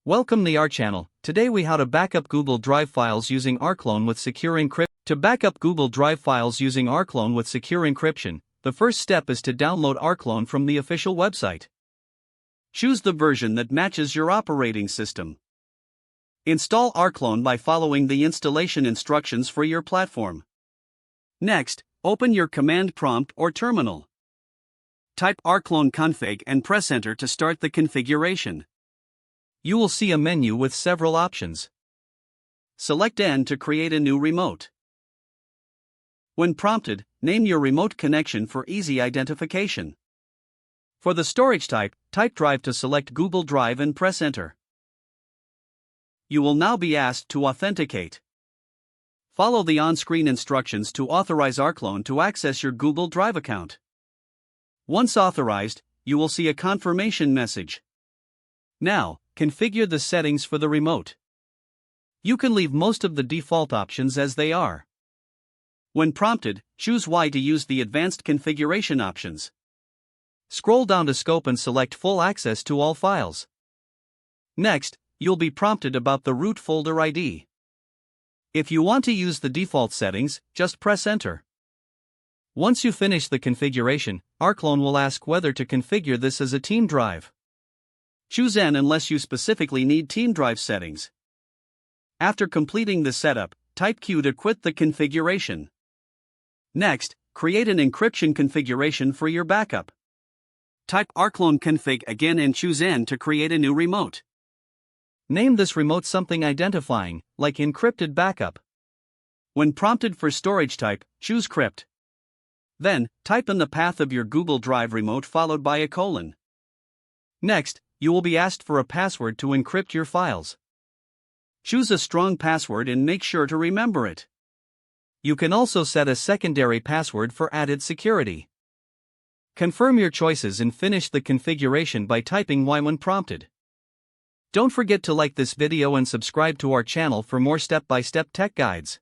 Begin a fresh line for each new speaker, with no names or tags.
Welcome to our channel. Today we how to backup Google Drive files using Rclone with secure encryption. To backup Google Drive files using Rclone with secure encryption, the first step is to download Rclone from the official website. Choose the version that matches your operating system. Install Rclone by following the installation instructions for your platform. Next, open your command prompt or terminal. Type Rclone config and press enter to start the configuration. You will see a menu with several options. Select N to create a new remote. When prompted, name your remote connection for easy identification. For the storage type Drive to select Google Drive and press enter. You will now be asked to authenticate. Follow the on-screen instructions to authorize Rclone to access your Google Drive account. Once authorized, you will see a confirmation message. Now, configure the settings for the remote. You can leave most of the default options as they are. When prompted, choose Y to use the advanced configuration options. Scroll down to Scope and select Full Access to all files. Next, you'll be prompted about the root folder ID. If you want to use the default settings, just press Enter. Once you finish the configuration, Rclone will ask whether to configure this as a team drive. Choose N unless you specifically need team drive settings. After completing the setup, type Q to quit the configuration. Next, create an encryption configuration for your backup. Type Rclone config again and choose N to create a new remote. Name this remote something identifying, like encrypted backup. When prompted for storage type, choose crypt. Then, type in the path of your Google Drive remote followed by a colon. Next, you will be asked for a password to encrypt your files. Choose a strong password and make sure to remember it. You can also set a secondary password for added security. Confirm your choices and finish the configuration by typing Y when prompted. Don't forget to like this video and subscribe to our channel for more step-by-step tech guides.